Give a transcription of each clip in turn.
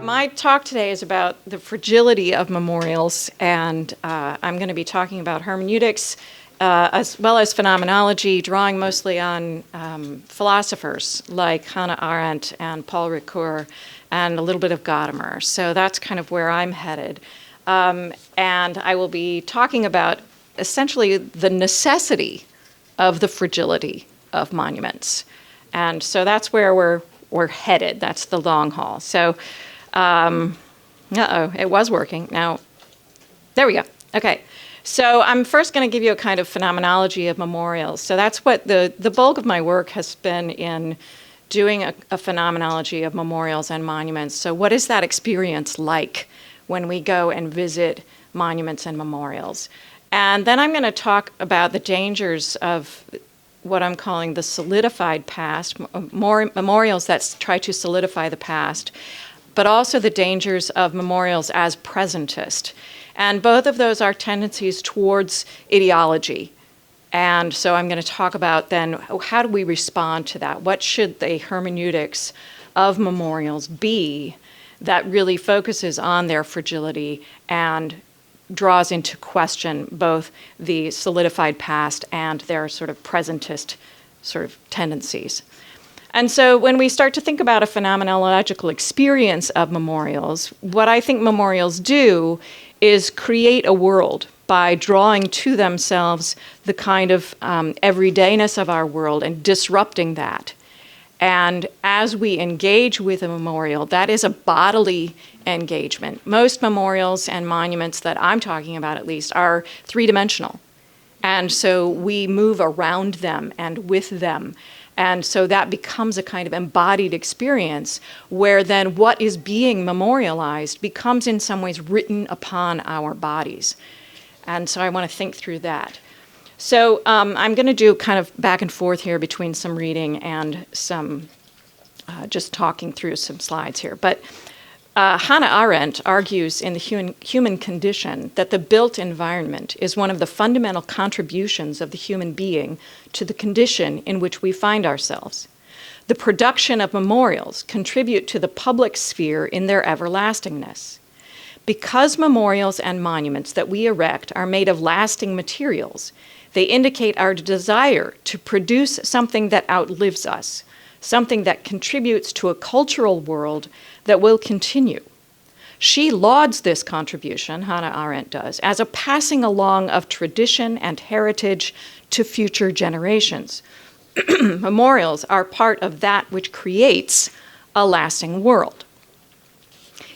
My talk today is about the fragility of memorials, and I'm going to be talking about hermeneutics as well as phenomenology, drawing mostly on philosophers like Hannah Arendt and Paul Ricoeur and a little bit of Gadamer. So that's kind of where I'm headed. And I will be talking about essentially the necessity of the fragility of monuments. And so that's where we're headed. That's the long haul. So, it was working. Now, there we go. Okay. So I'm first going to give you a kind of phenomenology of memorials. So that's what the bulk of my work has been in doing a phenomenology of memorials and monuments. So what is that experience like when we go and visit monuments and memorials? And then I'm going to talk about the dangers of what I'm calling the solidified past, memorials that try to solidify the past, but also the dangers of memorials as presentist. And both of those are tendencies towards ideology. And so I'm going to talk about then how do we respond to that? What should the hermeneutics of memorials be that really focuses on their fragility and draws into question both the solidified past and their sort of presentist sort of tendencies. And so when we start to think about a phenomenological experience of memorials, what I think memorials do is create a world by drawing to themselves the kind of everydayness of our world and disrupting that. And as we engage with a memorial, that is a bodily engagement. Most memorials and monuments that I'm talking about, at least, are three-dimensional. And so we move around them and with them. And so that becomes a kind of embodied experience where then what is being memorialized becomes in some ways written upon our bodies. And so I want to think through that. So I'm going to do kind of back and forth here between some reading and some just talking through some slides here. But Hannah Arendt argues in The Human Condition that the built environment is one of the fundamental contributions of the human being to the condition in which we find ourselves. The production of memorials contribute to the public sphere in their everlastingness. Because memorials and monuments that we erect are made of lasting materials, they indicate our desire to produce something that outlives us, something that contributes to a cultural world that will continue. She lauds this contribution, Hannah Arendt does, as a passing along of tradition and heritage to future generations. Memorials are part of that which creates a lasting world.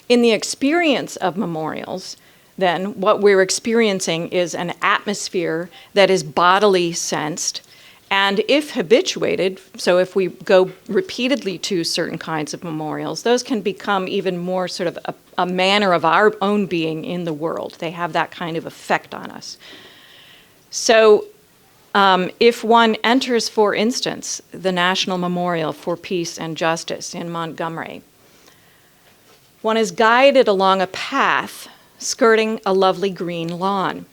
In the experience of memorials, then, what we're experiencing is an atmosphere that is bodily sensed, and if habituated, so if we go repeatedly to certain kinds of memorials, those can become even more sort of a manner of our own being in the world. They have that kind of effect on us. So if one enters, for instance, the National Memorial for Peace and Justice in Montgomery, one is guided along a path skirting a lovely green lawn.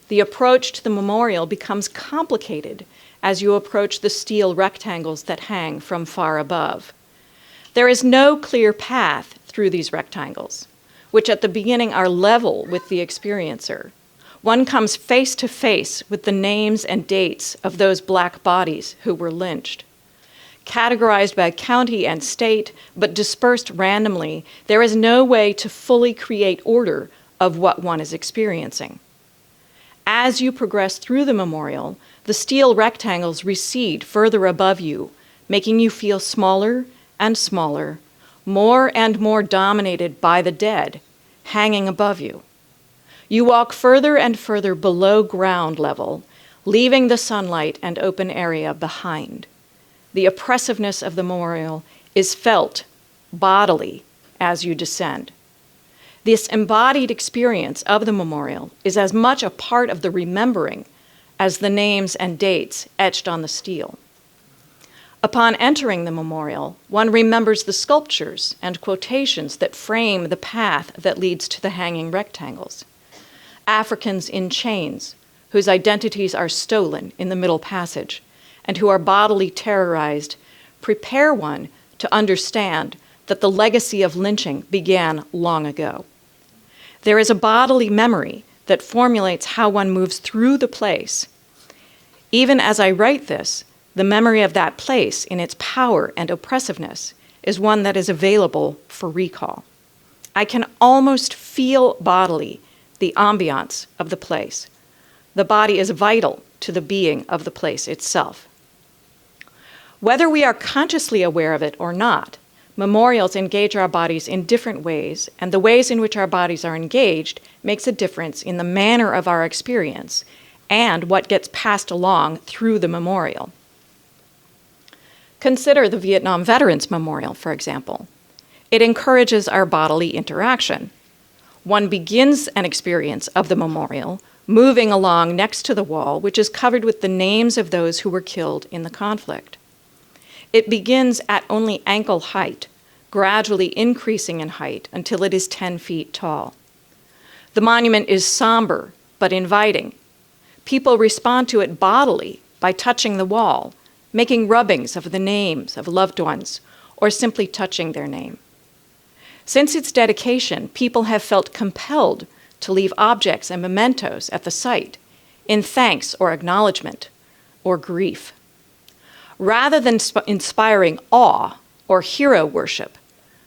The approach to the memorial becomes complicated as you approach the steel rectangles that hang from far above. There is no clear path through these rectangles, which at the beginning are level with the experiencer. One comes face to face with the names and dates of those black bodies who were lynched. Categorized by county and state, but dispersed randomly, there is no way to fully create order of what one is experiencing. As you progress through the memorial, the steel rectangles recede further above you, making you feel smaller and smaller, more and more dominated by the dead, hanging above you. You walk further and further below ground level, leaving the sunlight and open area behind. The oppressiveness of the memorial is felt bodily as you descend. This embodied experience of the memorial is as much a part of the remembering as the names and dates etched on the steel. Upon entering the memorial, one remembers the sculptures and quotations that frame the path that leads to the hanging rectangles. Africans in chains, whose identities are stolen in the middle passage, and who are bodily terrorized, prepare one to understand that the legacy of lynching began long ago. There is a bodily memory that formulates how one moves through the place. Even as I write this, the memory of that place in its power and oppressiveness is one that is available for recall. I can almost feel bodily the ambiance of the place. The body is vital to the being of the place itself. Whether we are consciously aware of it or not, memorials engage our bodies in different ways, and the ways in which our bodies are engaged makes a difference in the manner of our experience and what gets passed along through the memorial. Consider the Vietnam Veterans Memorial, for example. It encourages our bodily interaction. One begins an experience of the memorial, moving along next to the wall, which is covered with the names of those who were killed in the conflict. It begins at only ankle height, gradually increasing in height until it is 10 feet tall. The monument is somber but inviting. People respond to it bodily by touching the wall, making rubbings of the names of loved ones, or simply touching their name. Since its dedication, people have felt compelled to leave objects and mementos at the site in thanks or acknowledgement or grief. Rather than inspiring awe or hero worship,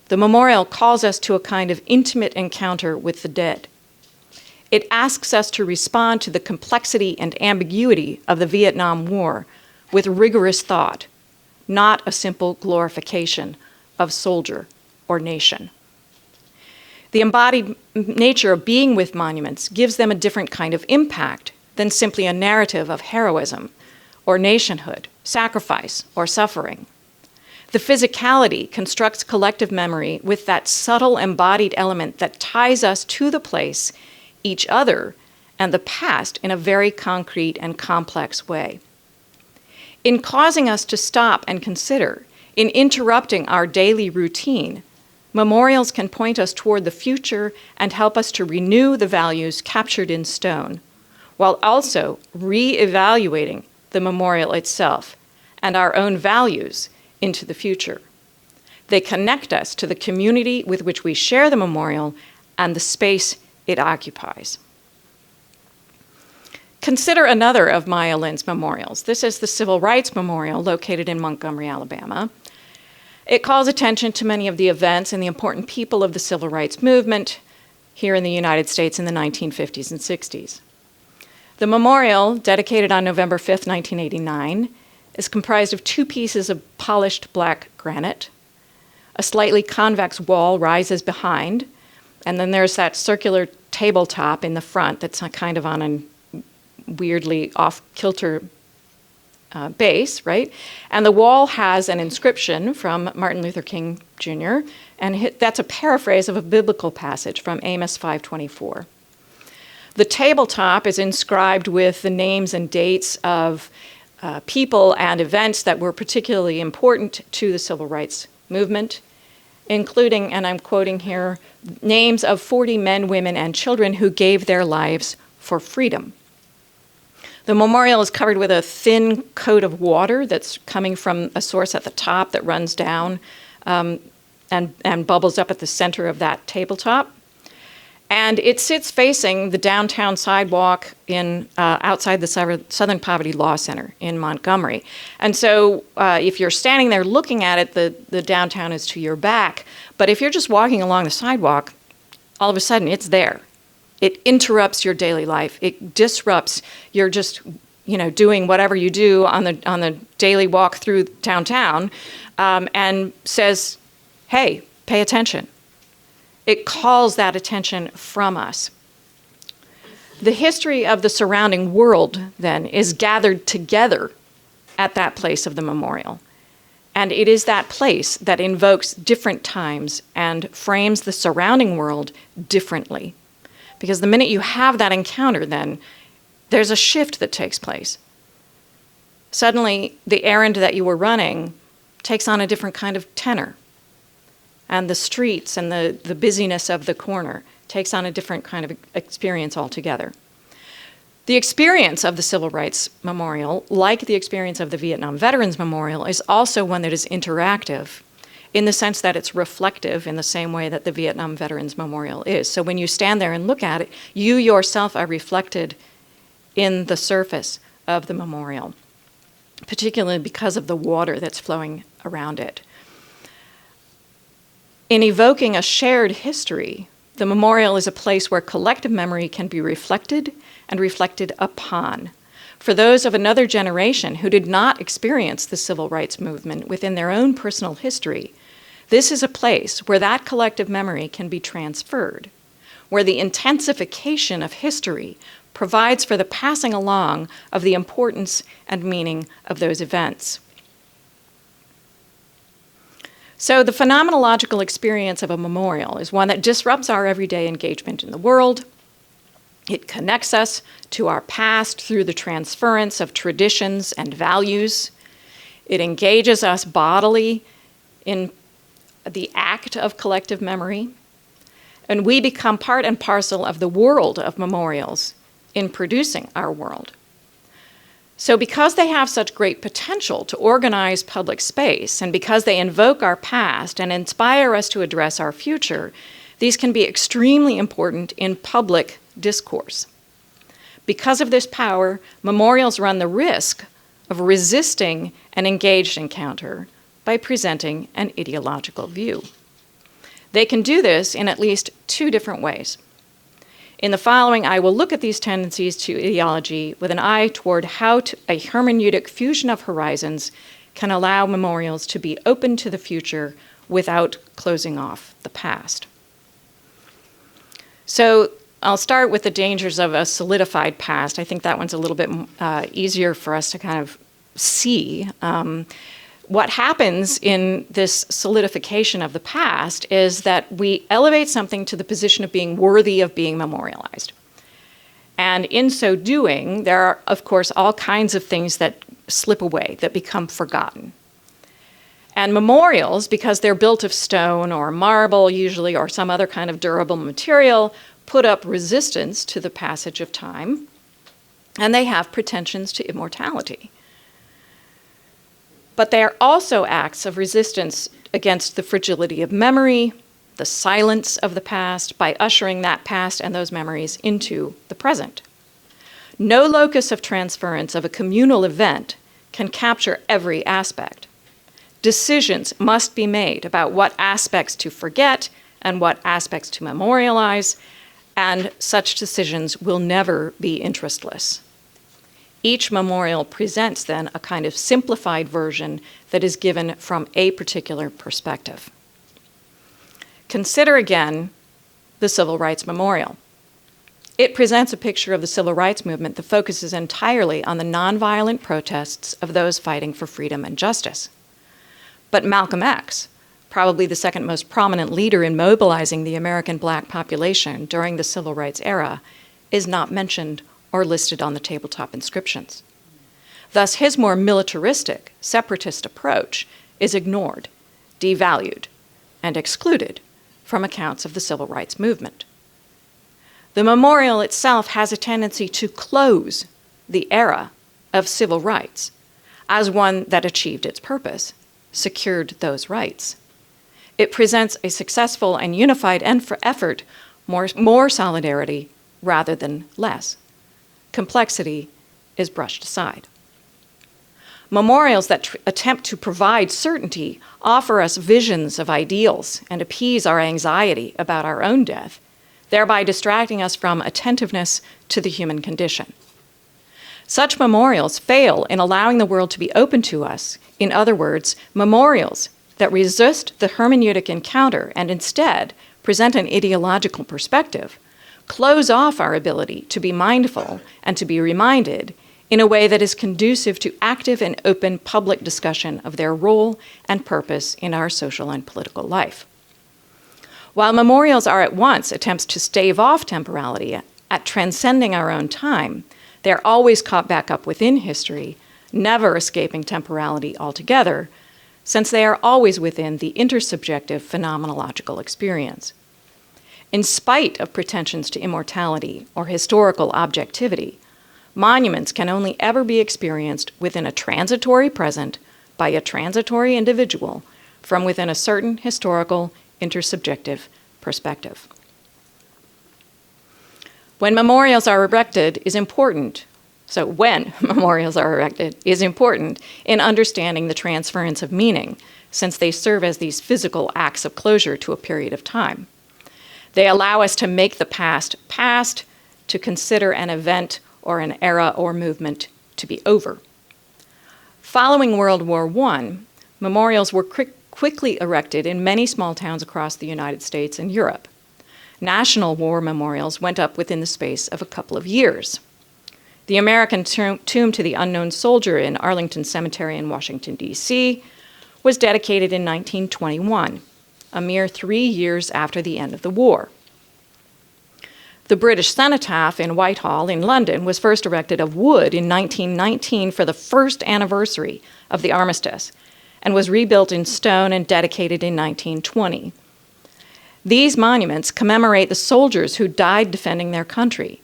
the memorial calls us to a kind of intimate encounter with the dead. It asks us to respond to the complexity and ambiguity of the Vietnam War with rigorous thought, not a simple glorification of soldier or nation. The embodied nature of being with monuments gives them a different kind of impact than simply a narrative of heroism or nationhood, sacrifice, or suffering. The physicality constructs collective memory with that subtle embodied element that ties us to the place, each other, and the past in a very concrete and complex way. In causing us to stop and consider, in interrupting our daily routine, memorials can point us toward the future and help us to renew the values captured in stone, while also re-evaluating the memorial itself and our own values into the future. They connect us to the community with which we share the memorial and the space it occupies. Consider another of Maya Lin's memorials. This is the Civil Rights Memorial located in Montgomery, Alabama. It calls attention to many of the events and the important people of the civil rights movement here in the United States in the 1950s and 60s. The memorial, dedicated on November 5th, 1989, is comprised of 2 pieces of polished black granite. A slightly convex wall rises behind, and then there's that circular tabletop in the front that's kind of on a weirdly off-kilter base, right? And the wall has an inscription from Martin Luther King Jr., and that's a paraphrase of a biblical passage from Amos 5:24. The tabletop is inscribed with the names and dates of people and events that were particularly important to the civil rights movement, including, and I'm quoting here, names of 40 men, women, and children who gave their lives for freedom. The memorial is covered with a thin coat of water that's coming from a source at the top that runs down and bubbles up at the center of that tabletop. And it sits facing the downtown sidewalk outside the Southern Poverty Law Center in Montgomery. And so if you're standing there looking at it, the downtown is to your back. But if you're just walking along the sidewalk, all of a sudden it's there. It interrupts your daily life. It disrupts your just, doing whatever you do on the daily walk through downtown, and says, hey, pay attention. It calls that attention from us. The history of the surrounding world, then, is gathered together at that place of the memorial. And it is that place that invokes different times and frames the surrounding world differently. Because the minute you have that encounter, then, there's a shift that takes place. Suddenly, the errand that you were running takes on a different kind of tenor. And the streets and the busyness of the corner takes on a different kind of experience altogether. The experience of the Civil Rights Memorial, like the experience of the Vietnam Veterans Memorial, is also one that is interactive in the sense that it's reflective in the same way that the Vietnam Veterans Memorial is. So when you stand there and look at it, you yourself are reflected in the surface of the memorial, particularly because of the water that's flowing around it. In evoking a shared history, the memorial is a place where collective memory can be reflected and reflected upon. For those of another generation who did not experience the civil rights movement within their own personal history, this is a place where that collective memory can be transferred, where the intensification of history provides for the passing along of the importance and meaning of those events. So the phenomenological experience of a memorial is one that disrupts our everyday engagement in the world. It connects us to our past through the transference of traditions and values. It engages us bodily in the act of collective memory. And we become part and parcel of the world of memorials in producing our world. So because they have such great potential to organize public space, and because they invoke our past and inspire us to address our future, these can be extremely important in public discourse. Because of this power, memorials run the risk of resisting an engaged encounter by presenting an ideological view. They can do this in at least two different ways. In the following, I will look at these tendencies to ideology with an eye toward how a hermeneutic fusion of horizons can allow memorials to be open to the future without closing off the past. So I'll start with the dangers of a solidified past. I think that one's a little bit easier for us to kind of see. What happens in this solidification of the past is that we elevate something to the position of being worthy of being memorialized. And in so doing, there are, of course, all kinds of things that slip away, that become forgotten. And memorials, because they're built of stone or marble usually, or some other kind of durable material, put up resistance to the passage of time, and they have pretensions to immortality. But they are also acts of resistance against the fragility of memory, the silence of the past, by ushering that past and those memories into the present. No locus of transference of a communal event can capture every aspect. Decisions must be made about what aspects to forget and what aspects to memorialize, and such decisions will never be interestless. Each memorial presents then a kind of simplified version that is given from a particular perspective. Consider again the Civil Rights Memorial. It presents a picture of the civil rights movement that focuses entirely on the nonviolent protests of those fighting for freedom and justice. But Malcolm X, probably the second most prominent leader in mobilizing the American Black population during the civil rights era, is not mentioned or listed on the tabletop inscriptions. Thus, his more militaristic, separatist approach is ignored, devalued, and excluded from accounts of the civil rights movement. The memorial itself has a tendency to close the era of civil rights as one that achieved its purpose, secured those rights. It presents a successful and unified effort, more solidarity rather than less. Complexity is brushed aside. Memorials that attempt to provide certainty offer us visions of ideals and appease our anxiety about our own death, thereby distracting us from attentiveness to the human condition. Such memorials fail in allowing the world to be open to us. In other words, memorials that resist the hermeneutic encounter and instead present an ideological perspective close off our ability to be mindful and to be reminded in a way that is conducive to active and open public discussion of their role and purpose in our social and political life. While memorials are at once attempts to stave off temporality at transcending our own time, they are always caught back up within history, never escaping temporality altogether, since they are always within the intersubjective phenomenological experience. In spite of pretensions to immortality or historical objectivity, monuments can only ever be experienced within a transitory present by a transitory individual, from within a certain historical intersubjective perspective. When memorials are erected is important. So when memorials are erected is important in understanding the transference of meaning, since they serve as these physical acts of closure to a period of time. They allow us to make the past past, to consider an event or an era or movement to be over. Following World War I, memorials were quickly erected in many small towns across the United States and Europe. National war memorials went up within the space of a couple of years. The American Tomb to the Unknown Soldier in Arlington Cemetery in Washington, D.C., was dedicated in 1921, a mere 3 years after the end of the war. The British Cenotaph in Whitehall in London was first erected of wood in 1919 for the first anniversary of the armistice, and was rebuilt in stone and dedicated in 1920. These monuments commemorate the soldiers who died defending their country.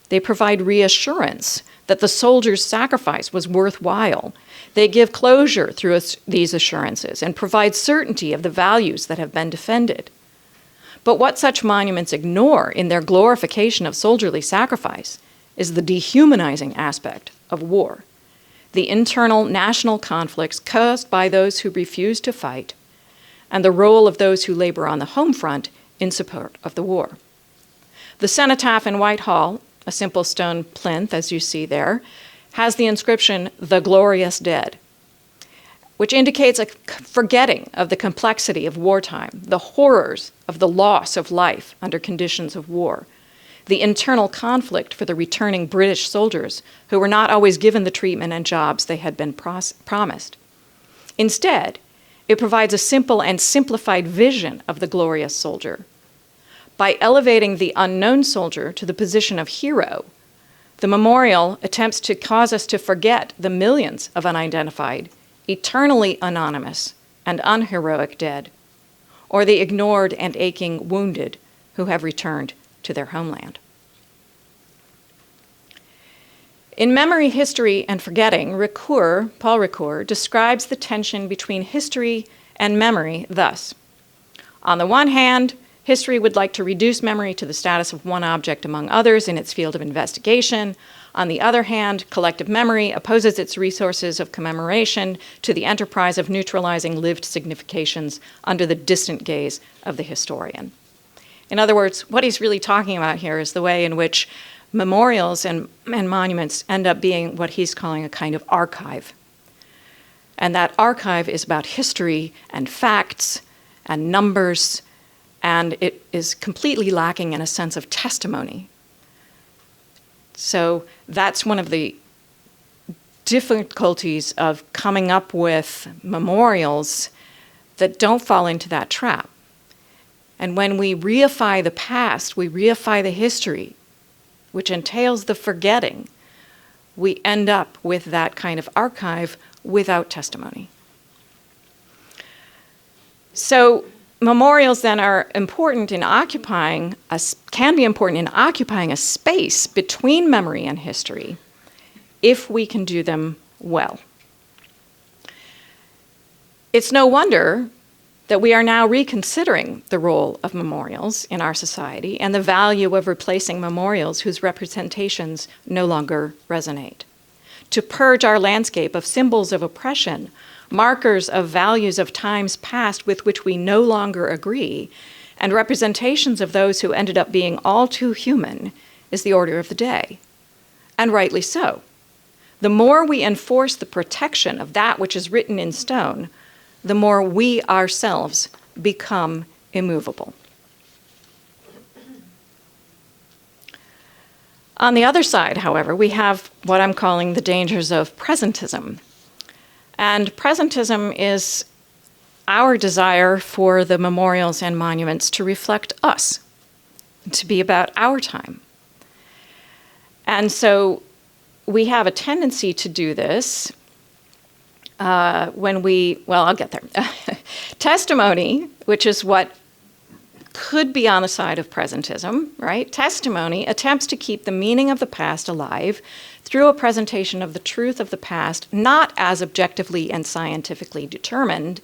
They provide reassurance that the soldiers' sacrifice was worthwhile. They give closure through these assurances and provide certainty of the values that have been defended. But what such monuments ignore in their glorification of soldierly sacrifice is the dehumanizing aspect of war, the internal national conflicts caused by those who refuse to fight, and the role of those who labor on the home front in support of the war. The cenotaph in Whitehall, a simple stone plinth, as you see there, has the inscription, "The Glorious Dead," which indicates a forgetting of the complexity of wartime, the horrors of the loss of life under conditions of war, the internal conflict for the returning British soldiers who were not always given the treatment and jobs they had been promised. Instead, it provides a simple and simplified vision of the glorious soldier. By elevating the unknown soldier to the position of hero, the memorial attempts to cause us to forget the millions of unidentified, eternally anonymous, and unheroic dead, or the ignored and aching wounded who have returned to their homeland. In Memory, History, and Forgetting, Paul Ricoeur describes the tension between history and memory thus. On the one hand, history would like to reduce memory to the status of one object among others in its field of investigation. On the other hand, collective memory opposes its resources of commemoration to the enterprise of neutralizing lived significations under the distant gaze of the historian. In other words, what he's really talking about here is the way in which memorials and monuments end up being what he's calling a kind of archive. And that archive is about history and facts and numbers, and it is completely lacking in a sense of testimony. So that's one of the difficulties of coming up with memorials that don't fall into that trap. And when we reify the past, we reify the history, which entails the forgetting, we end up with that kind of archive without testimony. So memorials then are important in can be important in occupying a space between memory and history if we can do them well. It's no wonder that we are now reconsidering the role of memorials in our society and the value of replacing memorials whose representations no longer resonate. To purge our landscape of symbols of oppression, markers of values of times past with which we no longer agree, and representations of those who ended up being all too human is the order of the day, and rightly so. The more we enforce the protection of that which is written in stone, the more we ourselves become immovable. On the other side, however, we have what I'm calling the dangers of presentism. And presentism is our desire for the memorials and monuments to reflect us, to be about our time. And so we have a tendency to do this I'll get there. Testimony, which is what could be on the side of presentism, right? Testimony attempts to keep the meaning of the past alive through a presentation of the truth of the past, not as objectively and scientifically determined,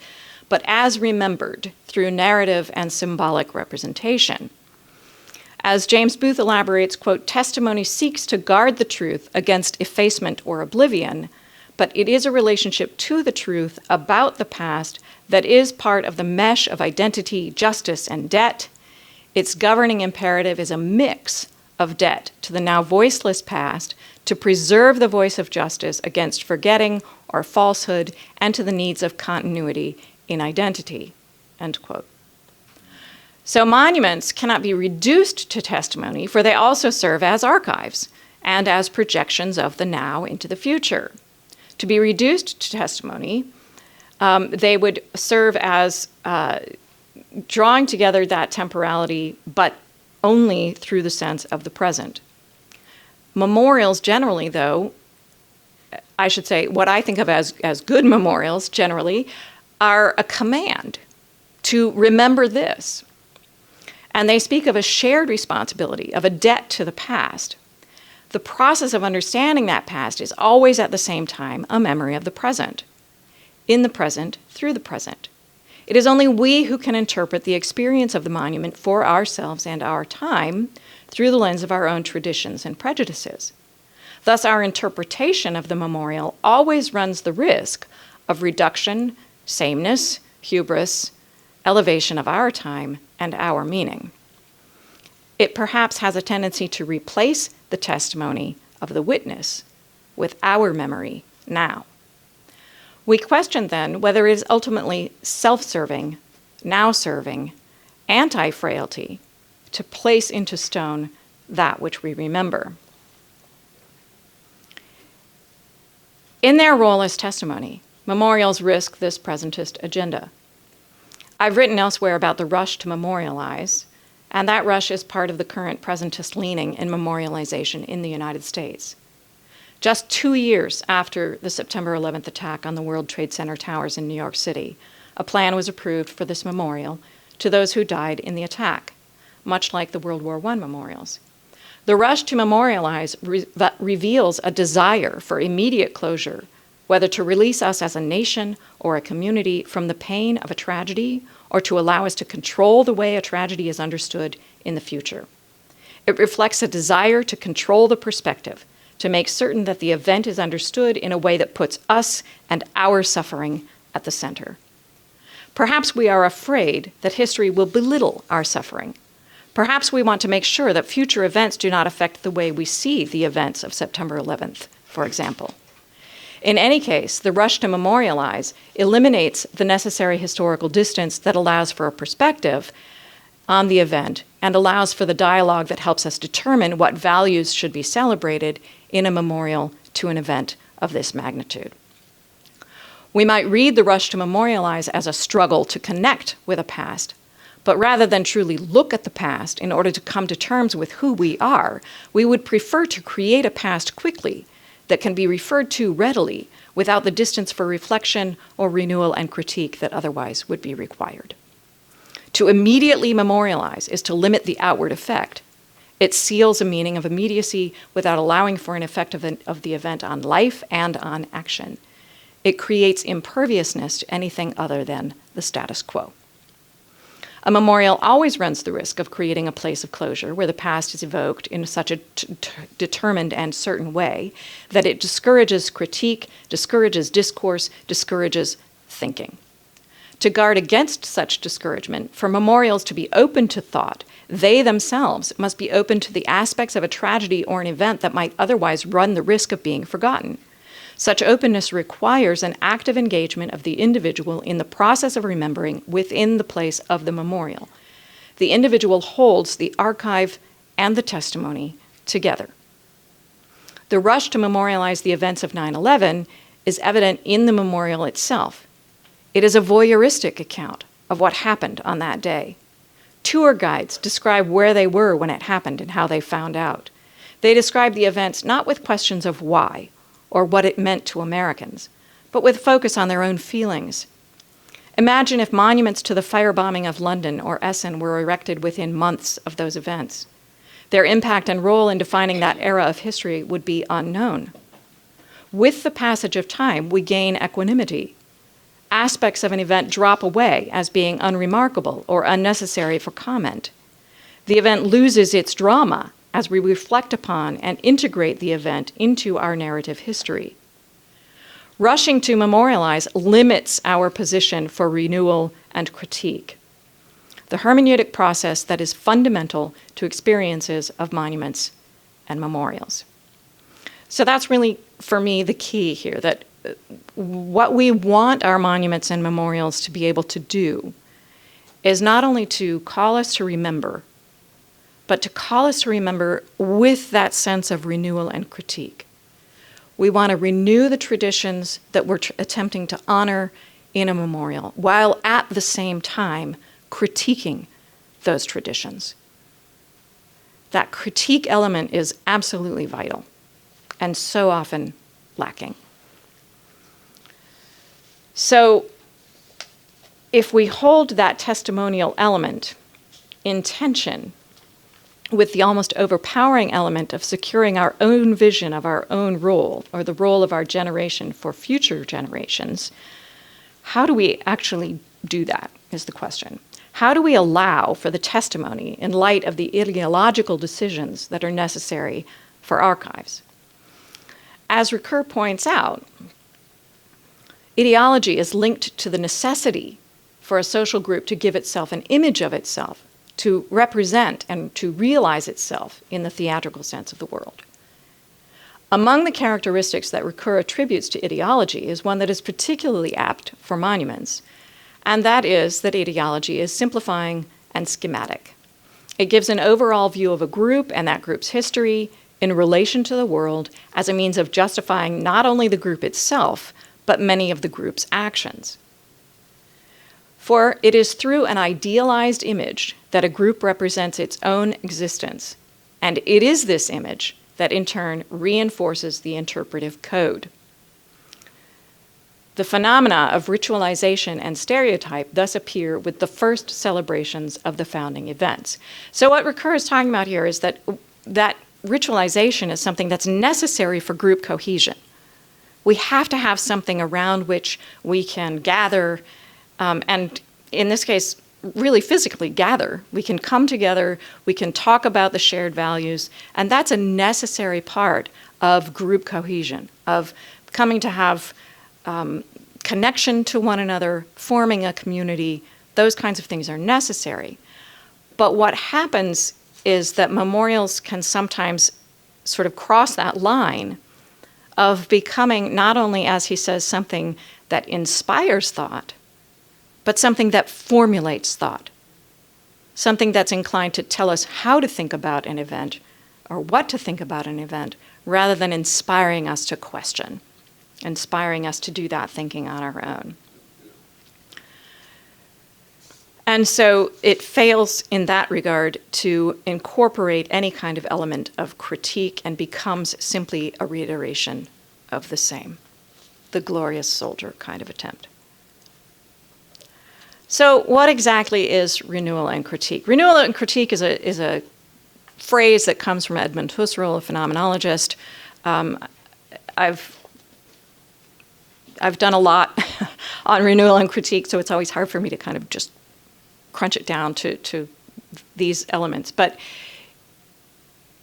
but as remembered through narrative and symbolic representation. As James Booth elaborates, quote, testimony seeks to guard the truth against effacement or oblivion, but it is a relationship to the truth about the past that is part of the mesh of identity, justice, and debt. Its governing imperative is a mix of debt to the now voiceless past to preserve the voice of justice against forgetting or falsehood and to the needs of continuity in identity, end quote. So monuments cannot be reduced to testimony, for they also serve as archives and as projections of the now into the future. To be reduced to testimony, they would serve as drawing together that temporality, but only through the sense of the present. Memorials generally, though, I should say, what I think of as good memorials generally, are a command to remember this. And they speak of a shared responsibility, of a debt to the past. The process of understanding that past is always at the same time a memory of the present, in the present, through the present. It is only we who can interpret the experience of the monument for ourselves and our time through the lens of our own traditions and prejudices. Thus, our interpretation of the memorial always runs the risk of reduction, sameness, hubris, elevation of our time and our meaning. It perhaps has a tendency to replace the testimony of the witness with our memory now. We question then whether it is ultimately self-serving, now-serving, anti-frailty to place into stone that which we remember. In their role as testimony, memorials risk this presentist agenda. I've written elsewhere about the rush to memorialize, and that rush is part of the current presentist leaning in memorialization in the United States. Just 2 years after the September 11th attack on the World Trade Center towers in New York City, a plan was approved for this memorial to those who died in the attack, much like the World War I memorials. The rush to memorialize reveals a desire for immediate closure, whether to release us as a nation or a community from the pain of a tragedy or to allow us to control the way a tragedy is understood in the future. It reflects a desire to control the perspective, to make certain that the event is understood in a way that puts us and our suffering at the center. Perhaps we are afraid that history will belittle our suffering. Perhaps we want to make sure that future events do not affect the way we see the events of September 11th, for example. In any case, the rush to memorialize eliminates the necessary historical distance that allows for a perspective on the event and allows for the dialogue that helps us determine what values should be celebrated in a memorial to an event of this magnitude. We might read the rush to memorialize as a struggle to connect with a past, but rather than truly look at the past in order to come to terms with who we are, we would prefer to create a past quickly that can be referred to readily without the distance for reflection or renewal and critique that otherwise would be required. To immediately memorialize is to limit the outward effect. It seals a meaning of immediacy without allowing for an effect of the event on life and on action. It creates imperviousness to anything other than the status quo. A memorial always runs the risk of creating a place of closure where the past is evoked in such a determined and certain way that it discourages critique, discourages discourse, discourages thinking. To guard against such discouragement, for memorials to be open to thought, they themselves must be open to the aspects of a tragedy or an event that might otherwise run the risk of being forgotten. Such openness requires an active engagement of the individual in the process of remembering within the place of the memorial. The individual holds the archive and the testimony together. The rush to memorialize the events of 9/11 is evident in the memorial itself. It is a voyeuristic account of what happened on that day. Tour guides describe where they were when it happened and how they found out. They describe the events not with questions of why or what it meant to Americans, but with focus on their own feelings. Imagine if monuments to the firebombing of London or Essen were erected within months of those events. Their impact and role in defining that era of history would be unknown. With the passage of time, we gain equanimity. aspects of an event drop away as being unremarkable or unnecessary for comment. The event loses its drama as we reflect upon and integrate the event into our narrative history. Rushing to memorialize limits our position for renewal and critique, the hermeneutic process that is fundamental to experiences of monuments and memorials. So that's really, for me, the key here, that what we want our monuments and memorials to be able to do is not only to call us to remember, but to call us to remember with that sense of renewal and critique. We want to renew the traditions that we're attempting to honor in a memorial, while at the same time critiquing those traditions. That critique element is absolutely vital and so often lacking. So if we hold that testimonial element in tension with the almost overpowering element of securing our own vision of our own role, or the role of our generation for future generations, how do we actually do that, is the question. How do we allow for the testimony in light of the ideological decisions that are necessary for archives? As Ricoeur points out, ideology is linked to the necessity for a social group to give itself an image of itself, to represent and to realize itself in the theatrical sense of the world. Among the characteristics that Ricoeur attributes to ideology is one that is particularly apt for monuments, and that is that ideology is simplifying and schematic. It gives an overall view of a group and that group's history in relation to the world as a means of justifying not only the group itself, but many of the group's actions. For it is through an idealized image that a group represents its own existence, and it is this image that in turn reinforces the interpretive code. The phenomena of ritualization and stereotype thus appear with the first celebrations of the founding events. So what Ricoeur is talking about here is that ritualization is something that's necessary for group cohesion. We have to have something around which we can gather, and in this case, really physically gather. We can come together, we can talk about the shared values, and that's a necessary part of group cohesion, of coming to have connection to one another, forming a community. Those kinds of things are necessary. But what happens is that memorials can sometimes sort of cross that line of becoming not only, as he says, something that inspires thought, but something that formulates thought, something that's inclined to tell us how to think about an event or what to think about an event, rather than inspiring us to question, inspiring us to do that thinking on our own. And so it fails in that regard to incorporate any kind of element of critique and becomes simply a reiteration of the same, the glorious soldier kind of attempt. So what exactly is renewal and critique? Renewal and critique is a phrase that comes from Edmund Husserl, a phenomenologist. I've done a lot on renewal and critique, so it's always hard for me to kind of just crunch it down to these elements. But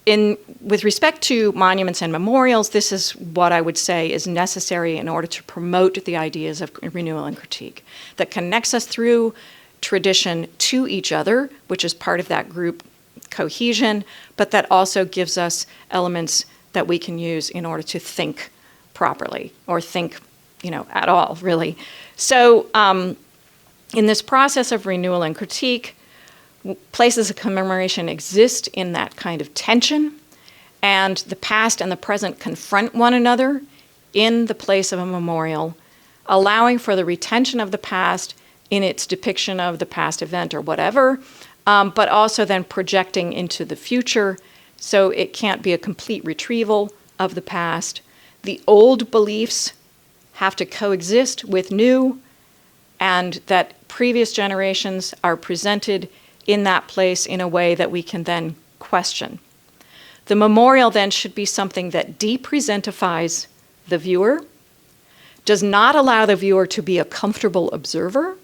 with respect to monuments and memorials, this is what I would say is necessary in order to promote the ideas of renewal and critique, that connects us through tradition to each other, which is part of that group cohesion, but that also gives us elements that we can use in order to think properly, or think, at all, really. So in this process of renewal and critique, places of commemoration exist in that kind of tension, and the past and the present confront one another in the place of a memorial, allowing for the retention of the past in its depiction of the past event or whatever, but also then projecting into the future, so it can't be a complete retrieval of the past. The old beliefs have to coexist with new, and that previous generations are presented in that place in a way that we can then question. The memorial then should be something that depresentifies the viewer, does not allow the viewer to be a comfortable observer.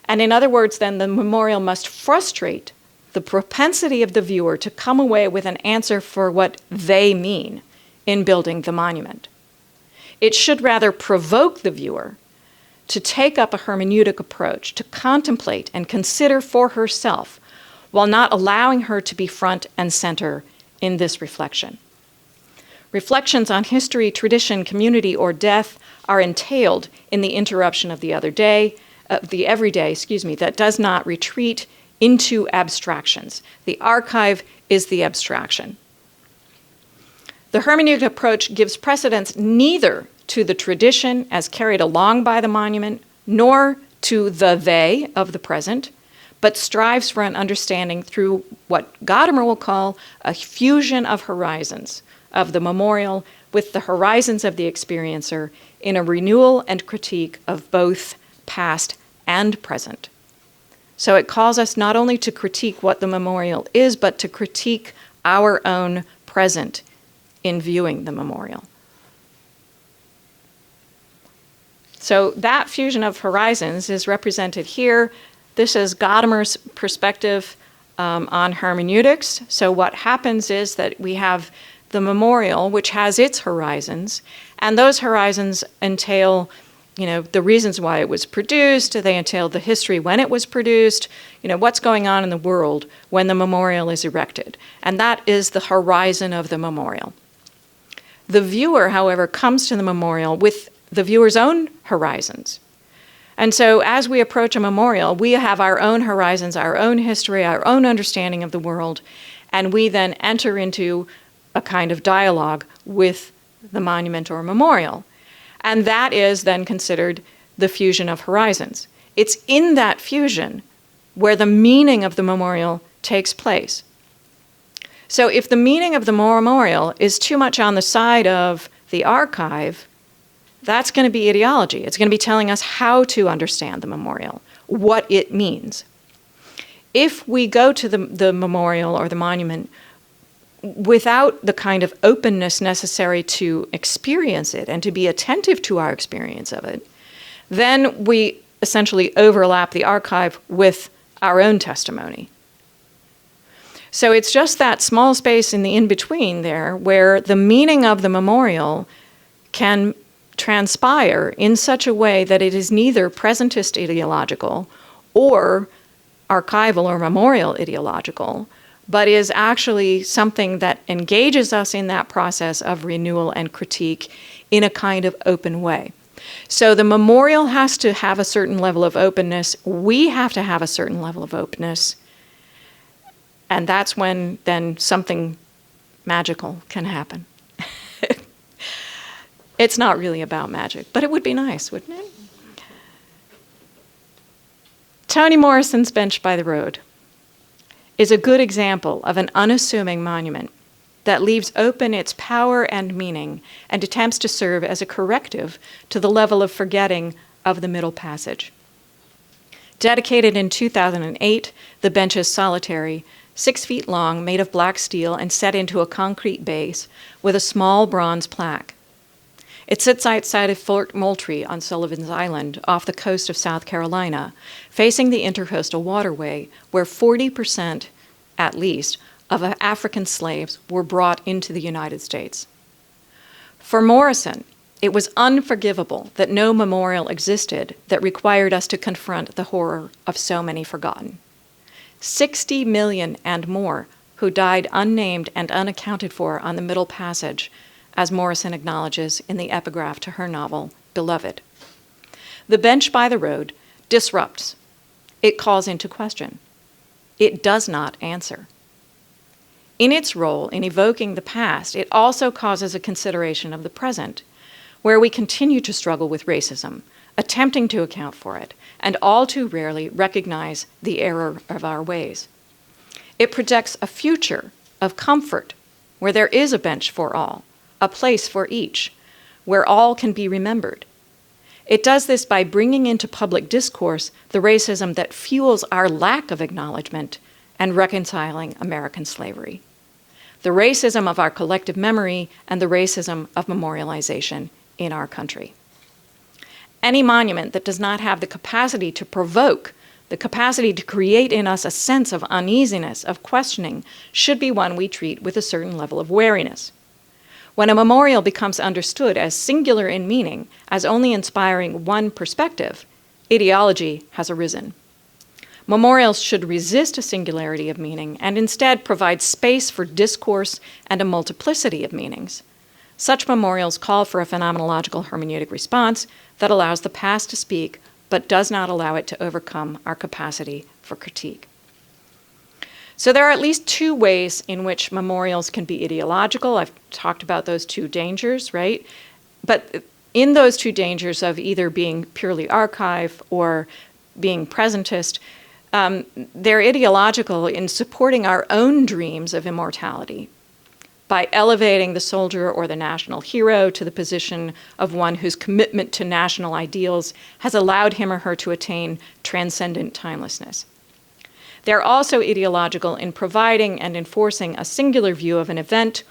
And in other words, then the memorial must frustrate the propensity of the viewer to come away with an answer for what they mean in building the monument. It should rather provoke the viewer to take up a hermeneutic approach, to contemplate and consider for herself, while not allowing her to be front and center in this reflection. Reflections on history, tradition, community, or death are entailed in the interruption of the everyday, that does not retreat into abstractions. The archive is the abstraction. The hermeneutic approach gives precedence neither to the tradition as carried along by the monument, nor to the they of the present, but strives for an understanding through what Gadamer will call a fusion of horizons of the memorial with the horizons of the experiencer in a renewal and critique of both past and present. So it calls us not only to critique what the memorial is, but to critique our own present in viewing the memorial. So that fusion of horizons is represented here. This is Gadamer's perspective on hermeneutics. So what happens is that we have the memorial, which has its horizons, and those horizons entail, the reasons why it was produced. They entail the history when it was produced, what's going on in the world when the memorial is erected. And that is the horizon of the memorial. The viewer, however, comes to the memorial with the viewer's own horizons. And so as we approach a memorial, we have our own horizons, our own history, our own understanding of the world, and we then enter into a kind of dialogue with the monument or memorial. And that is then considered the fusion of horizons. It's in that fusion where the meaning of the memorial takes place. So if the meaning of the memorial is too much on the side of the archive, that's going to be ideology. It's going to be telling us how to understand the memorial, what it means. If we go to the memorial or the monument without the kind of openness necessary to experience it and to be attentive to our experience of it, then we essentially overlap the archive with our own testimony. So it's just that small space in the in-between there where the meaning of the memorial can transpire in such a way that it is neither presentist ideological or archival or memorial ideological, but is actually something that engages us in that process of renewal and critique in a kind of open way. So the memorial has to have a certain level of openness. We have to have a certain level of openness. And that's when then something magical can happen. It's not really about magic, but it would be nice, wouldn't it? Toni Morrison's Bench by the Road is a good example of an unassuming monument that leaves open its power and meaning and attempts to serve as a corrective to the level of forgetting of the Middle Passage. Dedicated in 2008, the bench is solitary, 6 feet long, made of black steel and set into a concrete base with a small bronze plaque. It sits outside of Fort Moultrie on Sullivan's Island off the coast of South Carolina, facing the intercoastal waterway where 40%, at least, of African slaves were brought into the United States. For Morrison, it was unforgivable that no memorial existed that required us to confront the horror of so many forgotten. 60 million and more who died unnamed and unaccounted for on the Middle Passage, as Morrison acknowledges in the epigraph to her novel, Beloved. The Bench by the Road disrupts. It calls into question. It does not answer. In its role in evoking the past, it also causes a consideration of the present, where we continue to struggle with racism, attempting to account for it, and all too rarely recognize the error of our ways. It projects a future of comfort where there is a bench for all, a place for each, where all can be remembered. It does this by bringing into public discourse the racism that fuels our lack of acknowledgement and reconciling American slavery. The racism of our collective memory and the racism of memorialization in our country. Any monument that does not have the capacity to provoke, the capacity to create in us a sense of uneasiness, of questioning, should be one we treat with a certain level of wariness. When a memorial becomes understood as singular in meaning, as only inspiring one perspective, ideology has arisen. Memorials should resist a singularity of meaning and instead provide space for discourse and a multiplicity of meanings. Such memorials call for a phenomenological hermeneutic response that allows the past to speak, but does not allow it to overcome our capacity for critique. So there are at least two ways in which memorials can be ideological. I've talked about those two dangers, right? But in those two dangers of either being purely archive or being presentist, they're ideological in supporting our own dreams of immortality by elevating the soldier or the national hero to the position of one whose commitment to national ideals has allowed him or her to attain transcendent timelessness. They're also ideological in providing and enforcing a singular view of an event,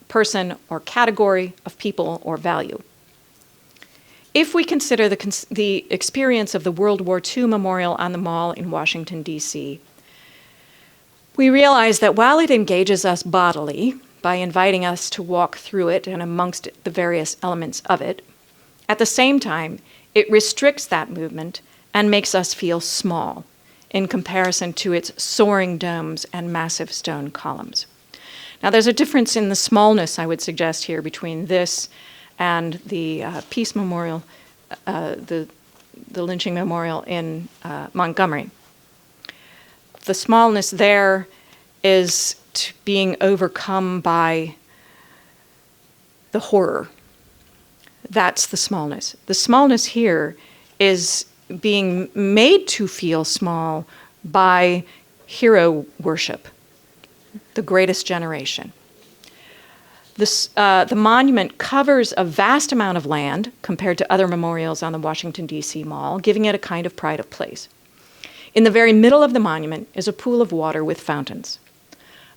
person, or category of people or value. If we consider the experience of the World War II Memorial on the Mall in Washington, D.C., we realize that while it engages us bodily by inviting us to walk through it and amongst the various elements of it, at the same time, it restricts that movement and makes us feel small in comparison to its soaring domes and massive stone columns. Now, there's a difference in the smallness, I would suggest here, between this and the Peace Memorial, the lynching memorial in Montgomery. The smallness there is being overcome by the horror. That's the smallness. The smallness here is being made to feel small by hero worship, the greatest generation. The monument covers a vast amount of land compared to other memorials on the Washington, D.C. Mall, giving it a kind of pride of place. In the very middle of the monument is a pool of water with fountains.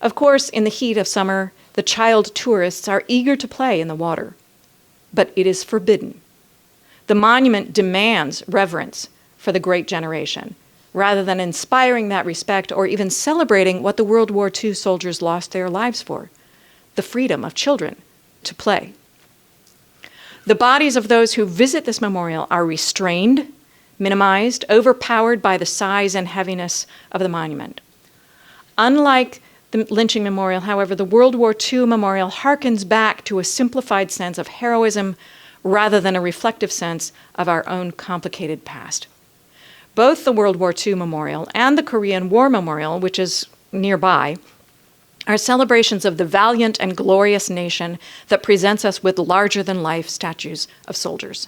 Of course, in the heat of summer, the child tourists are eager to play in the water, but it is forbidden. The monument demands reverence for the great generation, rather than inspiring that respect or even celebrating what the World War II soldiers lost their lives for, the freedom of children to play. The bodies of those who visit this memorial are restrained, minimized, overpowered by the size and heaviness of the monument. Unlike the lynching memorial, however, the World War II memorial harkens back to a simplified sense of heroism rather than a reflective sense of our own complicated past. Both the World War II memorial and the Korean War memorial, which is nearby, are celebrations of the valiant and glorious nation that presents us with larger-than-life statues of soldiers.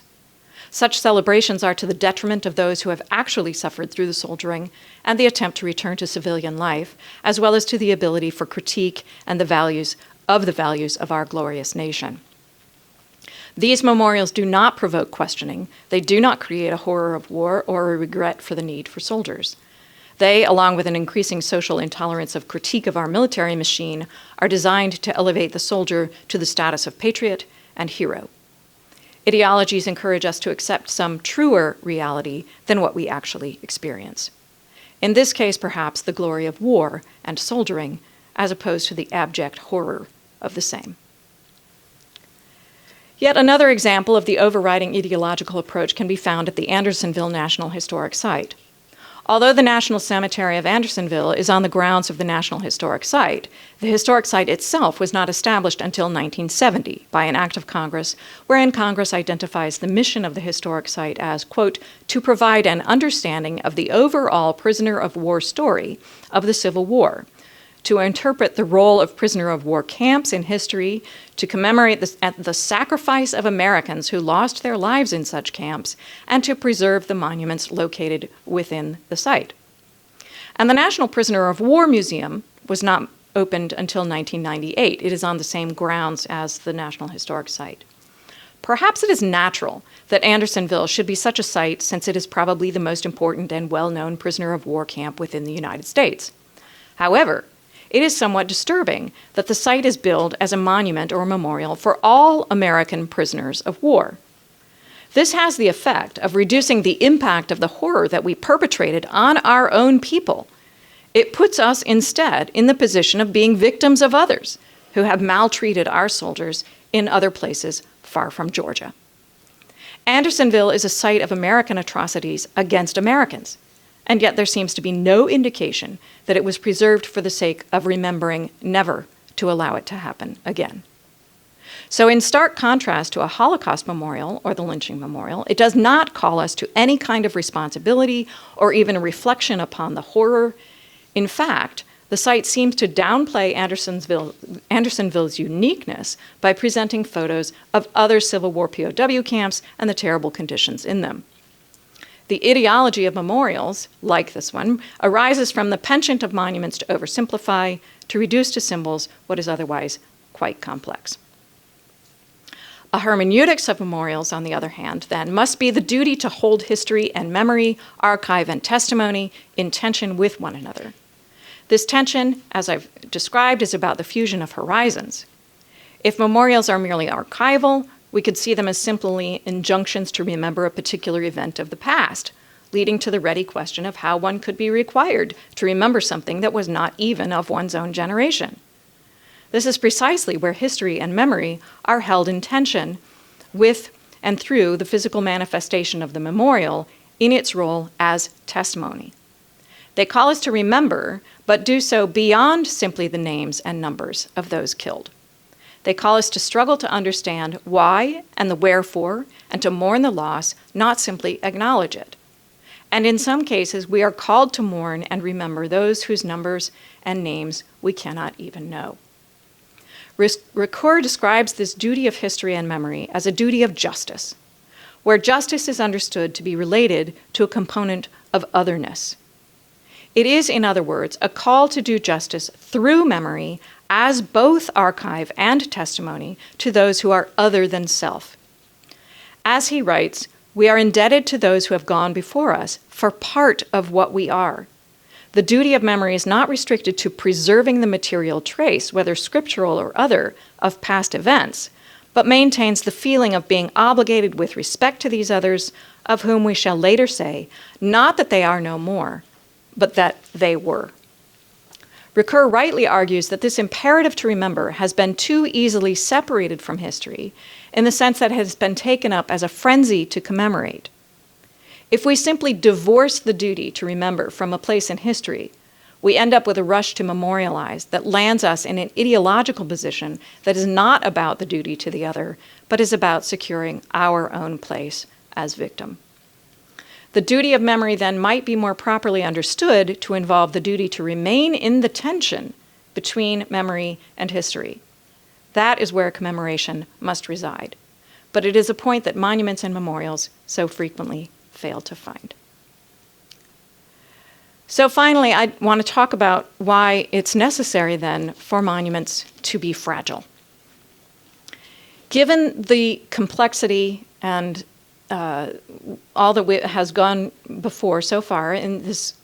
Such celebrations are to the detriment of those who have actually suffered through the soldiering and the attempt to return to civilian life, as well as to the ability for critique and the values of our glorious nation. These memorials do not provoke questioning. They do not create a horror of war or a regret for the need for soldiers. They, along with an increasing social intolerance of critique of our military machine, are designed to elevate the soldier to the status of patriot and hero. Ideologies encourage us to accept some truer reality than what we actually experience. In this case, perhaps, the glory of war and soldiering, as opposed to the abject horror of the same. Yet another example of the overriding ideological approach can be found at the Andersonville National Historic Site. Although the National Cemetery of Andersonville is on the grounds of the National Historic Site, the historic site itself was not established until 1970 by an act of Congress, wherein Congress identifies the mission of the historic site as, quote, to provide an understanding of the overall prisoner of war story of the Civil War, to interpret the role of prisoner of war camps in history, to commemorate the sacrifice of Americans who lost their lives in such camps, and to preserve the monuments located within the site. And the National Prisoner of War Museum was not opened until 1998. It is on the same grounds as the National Historic Site. Perhaps it is natural that Andersonville should be such a site since it is probably the most important and well-known prisoner of war camp within the United States. However, it is somewhat disturbing that the site is billed as a monument or memorial for all American prisoners of war. This has the effect of reducing the impact of the horror that we perpetrated on our own people. It puts us instead in the position of being victims of others who have maltreated our soldiers in other places far from Georgia. Andersonville is a site of American atrocities against Americans, and yet there seems to be no indication that it was preserved for the sake of remembering never to allow it to happen again. So in stark contrast to a Holocaust memorial or the lynching memorial, it does not call us to any kind of responsibility or even a reflection upon the horror. In fact, the site seems to downplay Andersonville's uniqueness by presenting photos of other Civil War POW camps and the terrible conditions in them. The ideology of memorials, like this one, arises from the penchant of monuments to oversimplify, to reduce to symbols what is otherwise quite complex. A hermeneutics of memorials, on the other hand, then, must be the duty to hold history and memory, archive and testimony in tension with one another. This tension, as I've described, is about the fusion of horizons. If memorials are merely archival, we could see them as simply injunctions to remember a particular event of the past, leading to the ready question of how one could be required to remember something that was not even of one's own generation. This is precisely where history and memory are held in tension with and through the physical manifestation of the memorial in its role as testimony. They call us to remember, but do so beyond simply the names and numbers of those killed. They call us to struggle to understand why and the wherefore, and to mourn the loss, not simply acknowledge it. And in some cases, we are called to mourn and remember those whose numbers and names we cannot even know. Ricoeur describes this duty of history and memory as a duty of justice, where justice is understood to be related to a component of otherness. It is, in other words, a call to do justice through memory as both archive and testimony to those who are other than self. As he writes, we are indebted to those who have gone before us for part of what we are. The duty of memory is not restricted to preserving the material trace, whether scriptural or other, of past events, but maintains the feeling of being obligated with respect to these others, of whom we shall later say, not that they are no more, but that they were. Ricoeur rightly argues that this imperative to remember has been too easily separated from history in the sense that it has been taken up as a frenzy to commemorate. If we simply divorce the duty to remember from a place in history, we end up with a rush to memorialize that lands us in an ideological position that is not about the duty to the other, but is about securing our own place as victim. The duty of memory then might be more properly understood to involve the duty to remain in the tension between memory and history. That is where commemoration must reside. But it is a point that monuments and memorials so frequently fail to find. So finally, I want to talk about why it's necessary then for monuments to be fragile. Given the complexity and all that has gone before so far in this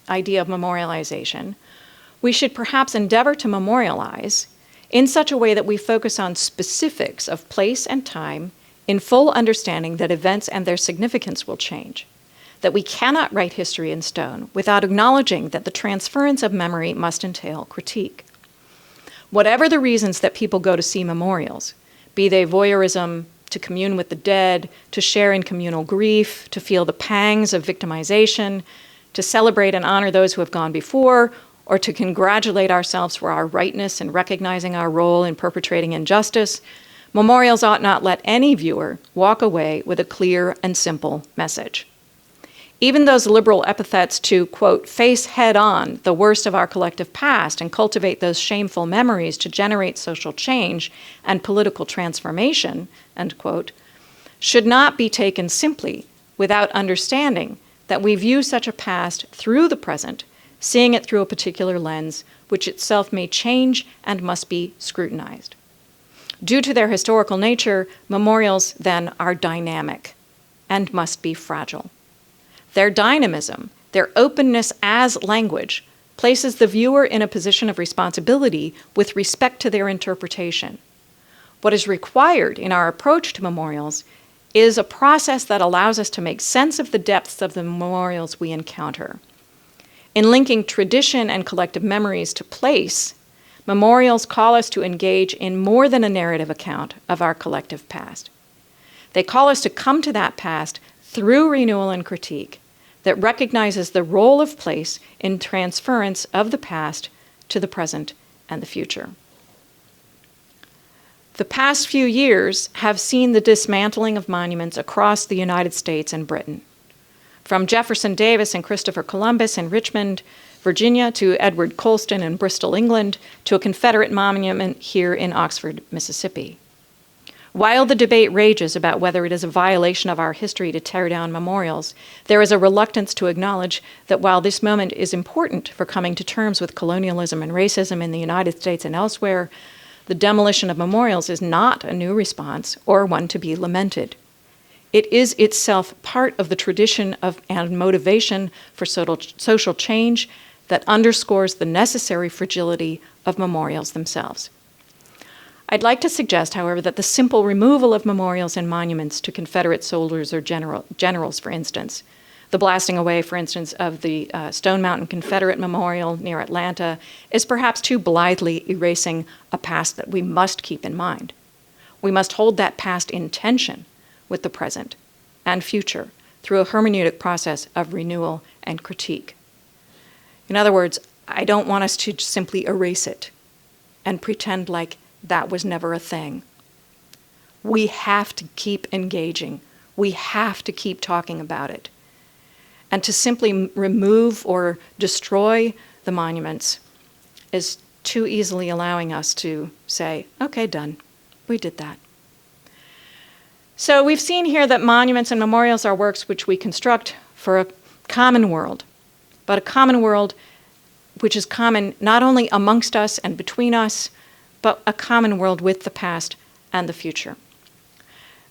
idea of memorialization, we should perhaps endeavor to memorialize in such a way that we focus on specifics of place and time in full understanding that events and their significance will change, that we cannot write history in stone without acknowledging that the transference of memory must entail critique. Whatever the reasons that people go to see memorials, be they voyeurism, to commune with the dead, to share in communal grief, to feel the pangs of victimization, to celebrate and honor those who have gone before, or to congratulate ourselves for our rightness in recognizing our role in perpetrating injustice, memorials ought not let any viewer walk away with a clear and simple message. Even those liberal epithets to, quote, face head-on the worst of our collective past and cultivate those shameful memories to generate social change and political transformation, end quote, should not be taken simply without understanding that we view such a past through the present, seeing it through a particular lens, which itself may change and must be scrutinized. Due to their historical nature, memorials then are dynamic and must be fragile. Their dynamism, their openness as language, places the viewer in a position of responsibility with respect to their interpretation. What is required in our approach to memorials is a process that allows us to make sense of the depths of the memorials we encounter. In linking tradition and collective memories to place, memorials call us to engage in more than a narrative account of our collective past. They call us to come to that past through renewal and critique that recognizes the role of place in transference of the past to the present and the future. The past few years have seen the dismantling of monuments across the United States and Britain. From Jefferson Davis and Christopher Columbus in Richmond, Virginia, to Edward Colston in Bristol, England, to a Confederate monument here in Oxford, Mississippi. While the debate rages about whether it is a violation of our history to tear down memorials, there is a reluctance to acknowledge that while this moment is important for coming to terms with colonialism and racism in the United States and elsewhere, the demolition of memorials is not a new response or one to be lamented. It is itself part of the tradition and motivation for social change that underscores the necessary fragility of memorials themselves. I'd like to suggest, however, that the simple removal of memorials and monuments to Confederate soldiers or generals, for instance, the blasting away, for instance, of the Stone Mountain Confederate Memorial near Atlanta, is perhaps too blithely erasing a past that we must keep in mind. We must hold that past in tension with the present and future through a hermeneutic process of renewal and critique. In other words, I don't want us to simply erase it and pretend like that was never a thing. We have to keep engaging. We have to keep talking about it. And to simply remove or destroy the monuments is too easily allowing us to say, okay, done. We did that. So we've seen here that monuments and memorials are works which we construct for a common world, but a common world which is common not only amongst us and between us, but a common world with the past and the future.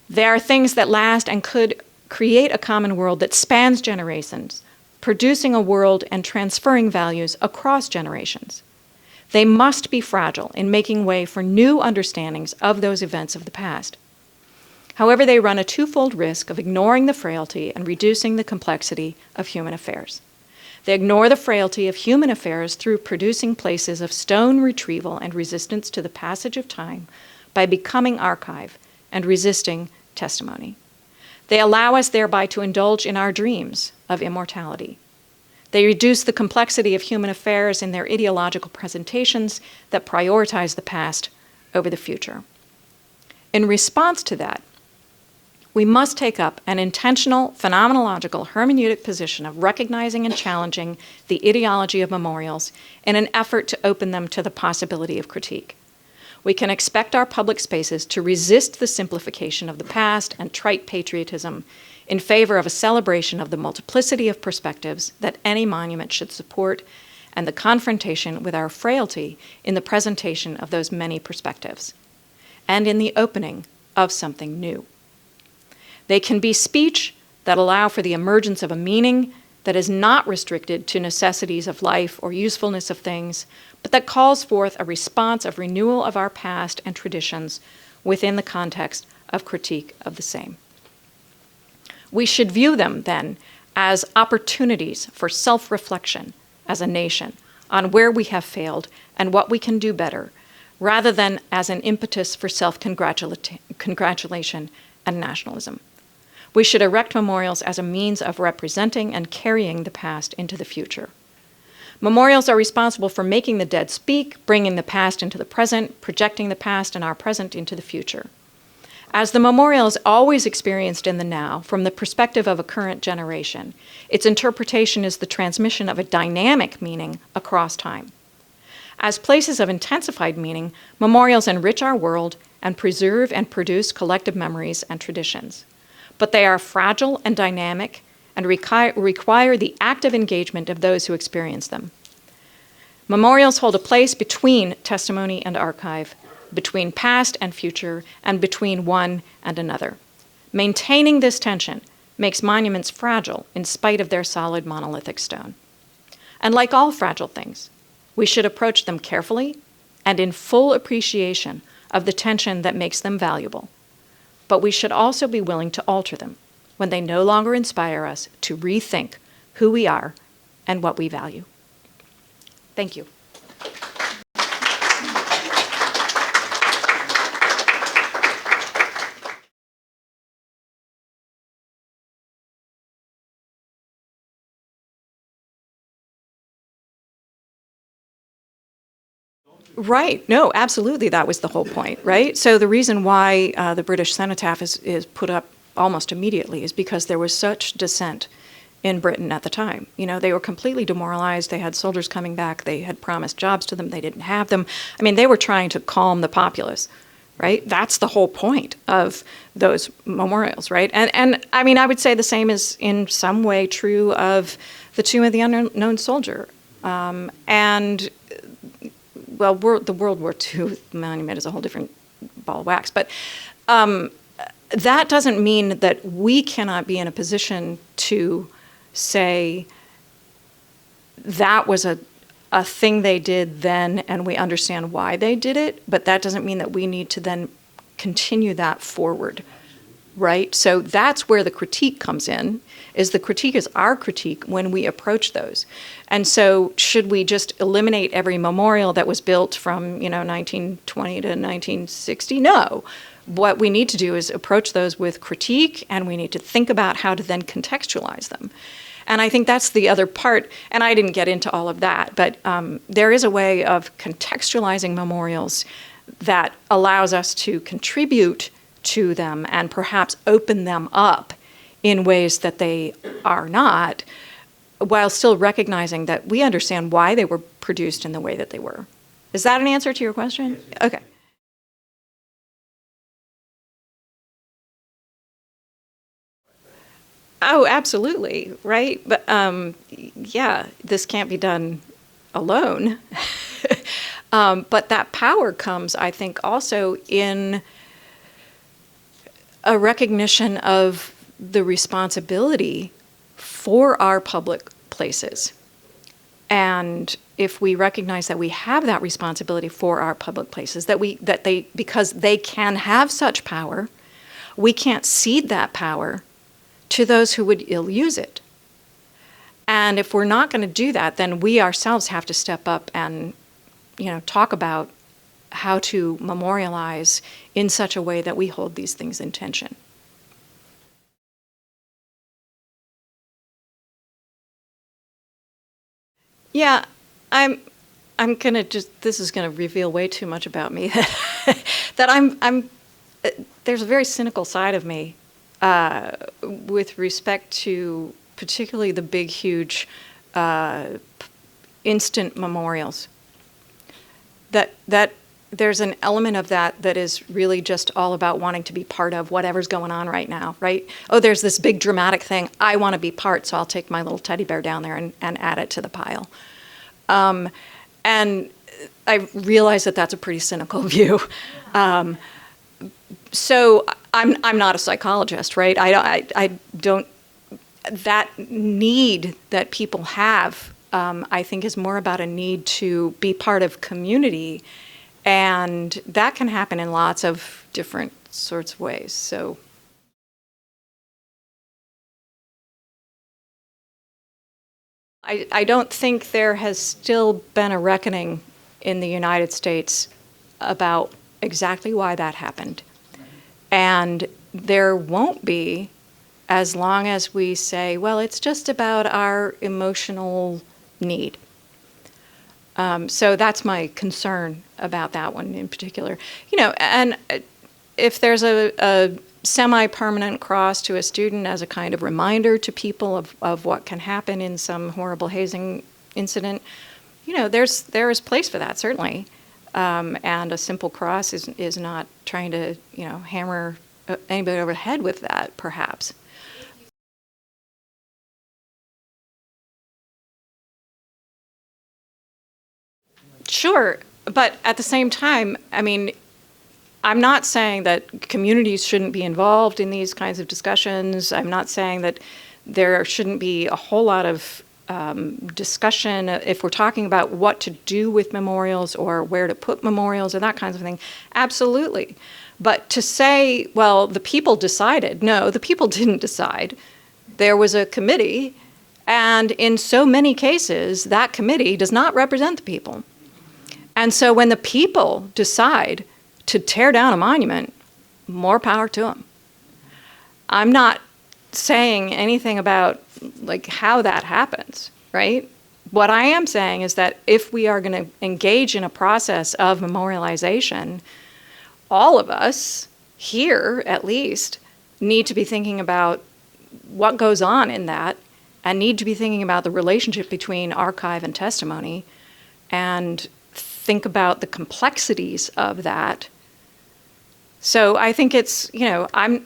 There are things that last and could create a common world that spans generations, producing a world and transferring values across generations. They must be fragile in making way for new understandings of those events of the past. However, they run a twofold risk of ignoring the frailty and reducing the complexity of human affairs. They ignore the frailty of human affairs through producing places of stone retrieval and resistance to the passage of time by becoming archive and resisting testimony. They allow us thereby to indulge in our dreams of immortality. They reduce the complexity of human affairs in their ideological presentations that prioritize the past over the future. In response to that, we must take up an intentional, phenomenological, hermeneutic position of recognizing and challenging the ideology of memorials in an effort to open them to the possibility of critique. We can expect our public spaces to resist the simplification of the past and trite patriotism in favor of a celebration of the multiplicity of perspectives that any monument should support and the confrontation with our frailty in the presentation of those many perspectives and in the opening of something new. They can be speech that allow for the emergence of a meaning that is not restricted to necessities of life or usefulness of things, but that calls forth a response of renewal of our past and traditions within the context of critique of the same. We should view them, then, as opportunities for self-reflection as a nation on where we have failed and what we can do better, rather than as an impetus for self-congratulation and nationalism. We should erect memorials as a means of representing and carrying the past into the future. Memorials are responsible for making the dead speak, bringing the past into the present, projecting the past and our present into the future. As the memorial is always experienced in the now, from the perspective of a current generation, its interpretation is the transmission of a dynamic meaning across time. As places of intensified meaning, memorials enrich our world and preserve and produce collective memories and traditions. But they are fragile and dynamic and require the active engagement of those who experience them. Memorials hold a place between testimony and archive, between past and future, and between one and another. Maintaining this tension makes monuments fragile in spite of their solid monolithic stone. And like all fragile things, we should approach them carefully and in full appreciation of the tension that makes them valuable. but we should also be willing to alter them when they no longer inspire us to rethink who we are and what we value. Thank you. Right. No, absolutely. That was the whole point, right? So the reason why the British cenotaph is put up almost immediately is because there was such dissent in Britain at the time. You know, they were completely demoralized. They had soldiers coming back. They had promised jobs to them. They didn't have them. I mean, they were trying to calm the populace, right? That's the whole point of those memorials, right? And I mean, I would say the same is in some way true of the Tomb of the Unknown Soldier. And well, the World War II monument is a whole different ball of wax. But that doesn't mean that we cannot be in a position to say that was a thing they did then and we understand why they did it, but that doesn't mean that we need to then continue that forward, right? So that's where the critique comes in, is the critique is our critique when we approach those. And so should we just eliminate every memorial that was built from, 1920 to 1960? No. What we need to do is approach those with critique, and we need to think about how to then contextualize them. And I think that's the other part, and I didn't get into all of that, but there is a way of contextualizing memorials that allows us to contribute to them and perhaps open them up in ways that they are not, while still recognizing that we understand why they were produced in the way that they were. Is that an answer to your question? Okay. Oh, absolutely, right? But yeah, this can't be done alone. But that power comes, I think, also in a recognition of the responsibility for our public places. And if we recognize that we have that responsibility for our public places, because they can have such power, we can't cede that power to those who would ill use it. And if we're not going to do that, then we ourselves have to step up and, talk about how to memorialize in such a way that we hold these things in tension. Yeah, I'm gonna this is gonna reveal way too much about me that I'm there's a very cynical side of me with respect to particularly the big, huge instant memorials. That there's an element of that is really just all about wanting to be part of whatever's going on right now, right? Oh, there's this big dramatic thing. I want to be part, so I'll take my little teddy bear down there and add it to the pile. And I realize that that's a pretty cynical view. So I'm not a psychologist, right? I don't. That need that people have, I think, is more about a need to be part of community, and that can happen in lots of different sorts of ways. So. I don't think there has still been a reckoning in the United States about exactly why that happened. And there won't be as long as we say, well, it's just about our emotional need. So that's my concern about that one in particular. And if there's a semi-permanent cross to a student as a kind of reminder to people of what can happen in some horrible hazing incident, there is place for that, certainly. And a simple cross is not trying to, hammer anybody over the head with that, perhaps. Sure, but at the same time, I mean, I'm not saying that communities shouldn't be involved in these kinds of discussions. I'm not saying that there shouldn't be a whole lot of discussion if we're talking about what to do with memorials or where to put memorials or that kinds of thing. Absolutely. But to say, well, the people decided, no, the people didn't decide. There was a committee, and in so many cases, that committee does not represent the people. And so when the people decide to tear down a monument, more power to them. I'm not saying anything about like how that happens, right? What I am saying is that if we are going to engage in a process of memorialization, all of us here, at least, need to be thinking about what goes on in that and need to be thinking about the relationship between archive and testimony and think about the complexities of that. So I think it's, I'm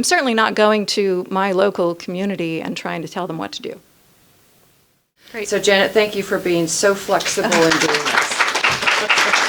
certainly not going to my local community and trying to tell them what to do. Great. So Janet, thank you for being so flexible in doing this.